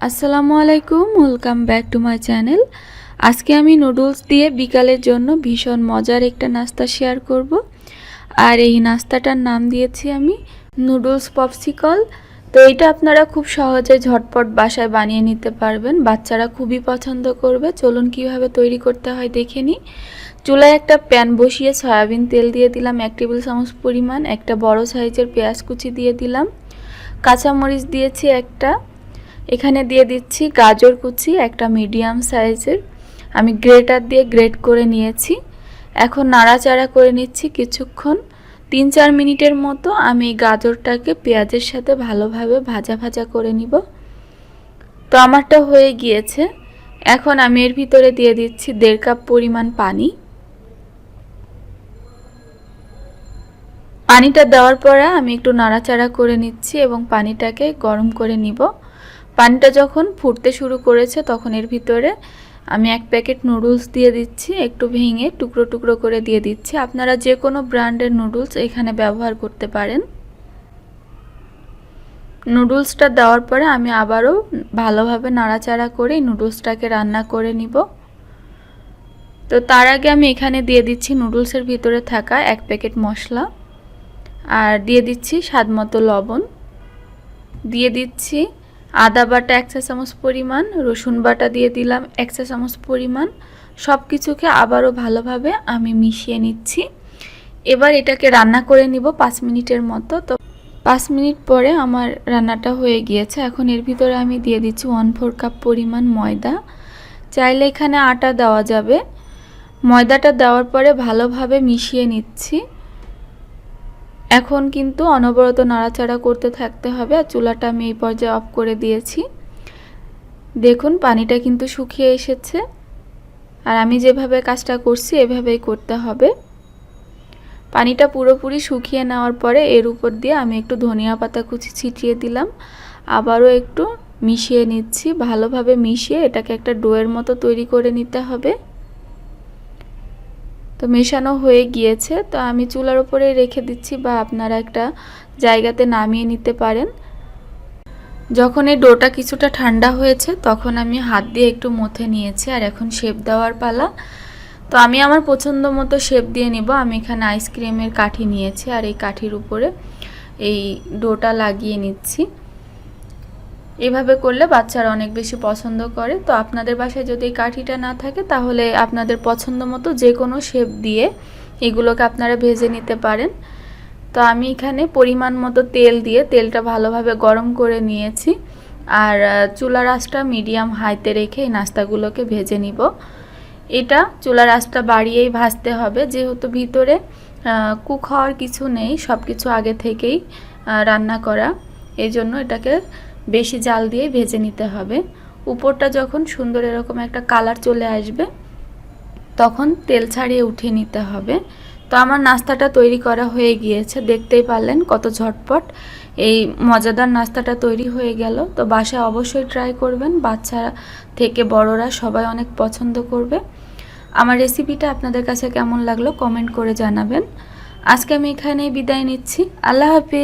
আসসালামু আলাইকুম, welcome back to my channel. আজকে আমি নুডলস দিয়ে বিকালের জন্য ভীষণ মজার একটা নাস্তা শেয়ার করব। আর এই নাস্তাটার নাম দিয়েছি আমি নুডলস পপসিকল। তো এটা আপনারা খুব সহজে ঝটপট বাসায় বানিয়ে নিতে পারবেন, বাচ্চারা খুবই পছন্দ করবে। চলুন কিভাবে তৈরি করতে হয় দেখে নিই। চুলায় একটা প্যান বসিয়ে সয়াবিন তেল দিয়ে দিলাম 1 টেবিল চামচ পরিমাণ, একটা বড় সাইজের পেঁয়াজ কুচি দিয়ে দিলাম, কাঁচামরিচ দিয়েছি একটা, এখানে দিয়ে দিচ্ছি গাজর কুচি একটা মিডিয়াম সাইজের, আমি গ্রেটার দিয়ে গ্রেট করে নিয়েছি। এখন নাড়াচাড়া করে নিচ্ছি কিছুক্ষণ, 3-4 মিনিটের মতো আমি গাজরটাকে পেঁয়াজের সাথে ভালোভাবে ভাজা ভাজা করে নিব। তো আমারটা হয়ে গিয়েছে। এখন আমি এর ভিতরে দিয়ে দিচ্ছি 1.5 কাপ পরিমাণ পানি। পানিটা দেওয়ার পরে আমি একটু নাড়াচাড়া করে নিচ্ছি এবং পানিটাকে গরম করে নিব। পানিটা যখন ফুটতে শুরু করেছে তখন এর ভিতরে আমি 1 প্যাকেট নুডলস দিয়ে দিচ্ছি, একটু ভেঙে টুকরো টুকরো করে দিয়ে দিচ্ছি। আপনারা যে কোনো ব্র্যান্ডের নুডলস এখানে ব্যবহার করতে পারেন। নুডলসটা দেওয়ার পরে আমি আবারও ভালোভাবে নাড়াচাড়া করে নুডলসটাকে রান্না করে নিব। তো তার আগে আমি এখানে দিয়ে দিচ্ছি নুডলসের ভিতরে থাকা 1 প্যাকেট মশলা, আর দিয়ে দিচ্ছি স্বাদমতো লবণ, দিয়ে দিচ্ছি আদা বাটা 1 চা চামচ পরিমাণ, রসুন বাটা দিয়ে দিলাম 1 চা চামচ পরিমাণ। সব কিছুকে আবারও ভালোভাবে আমি মিশিয়ে নিচ্ছি। এবার এটাকে রান্না করে নিব 5 মিনিটের মতো। তো 5 মিনিট পরে আমার রান্নাটা হয়ে গিয়েছে। এখন এর ভিতরে আমি দিয়ে দিচ্ছি 1/4 কাপ পরিমাণ ময়দা, চাইলে এখানে আটা দেওয়া যাবে। ময়দাটা দেওয়ার পরে ভালোভাবে মিশিয়ে নিচ্ছি। এখন কিন্তু অনবরত নাড়াচাড়া করতে থাকতে হবে। আর চুলাটা আমি এই পর্যায়ে অফ করে দিয়েছি। দেখুন পানিটা কিন্তু শুকিয়ে এসেছে, আর আমি যেভাবে কাজটা করছি এভাবেই করতে হবে। পানিটা পুরোপুরি শুকিয়ে নেওয়ার পরে এর উপর দিয়ে আমি একটু ধনিয়া পাতা কুচি ছিটিয়ে দিলাম, আবারও একটু মিশিয়ে নিচ্ছি। ভালোভাবে মিশিয়ে এটাকে একটা ডোয়ের মতো তৈরি করে নিতে হবে। তো মেশানো হয়ে গিয়েছে। তো আমি চুলার উপরে রেখে দিচ্ছি, বা আপনারা একটা জায়গাতে নামিয়ে নিতে পারেন। যখন এই ডোটা কিছুটা ঠান্ডা হয়েছে তখন আমি হাত দিয়ে একটু মথে নিয়েছি, আর এখন শেপ দেওয়ার পালা। তো আমি আমার পছন্দ মতো শেপ দিয়ে নিব। আমি এখানে আইসক্রিমের কাঠি নিয়েছি, আর এই কাঠির উপরে এই ডোটা লাগিয়ে নিচ্ছি। এভাবে করলে বাচ্চারা অনেক বেশি পছন্দ করে। তো আপনাদের বাসায় যদি এই কাঠিটা না থাকে তাহলে আপনাদের পছন্দ মতো যে কোনো শেপ দিয়ে এগুলোকে আপনারা ভেজে নিতে পারেন। তো আমি এখানে পরিমাণ মতো তেল দিয়ে তেলটা ভালোভাবে গরম করে নিয়েছি, আর চুলার আঁচটা মিডিয়াম হাইতে রেখে এই নাস্তাগুলোকে ভেজে নিব। এটা চুলার আঁচটা বাড়িয়েই ভাজতে হবে, যেহেতু ভিতরে কুক হওয়ার কিছু নেই, সব কিছু আগে থেকেই রান্না করা, এই জন্য এটাকে বেশি জাল দিয়ে ভেজে নিতে হবে। উপরটা যখন সুন্দর এরকম একটা কালার চলে আসবে তখন তেল ছাড়িয়ে উঠিয়ে নিতে হবে। তো আমার নাস্তাটা তৈরি করা হয়ে গিয়েছে, দেখতেই পারলেন কত ঝটপট এই মজাদার নাস্তাটা তৈরি হয়ে গেল। তো বাসায় অবশ্যই ট্রাই করবেন, বাচ্চারা থেকে বড়রা সবাই অনেক পছন্দ করবে। আমার রেসিপিটা আপনাদের কাছে কেমন লাগলো কমেন্ট করে জানাবেন। আজকে আমি এখানেই বিদায় নিচ্ছি। আল্লাহ হাফেজ।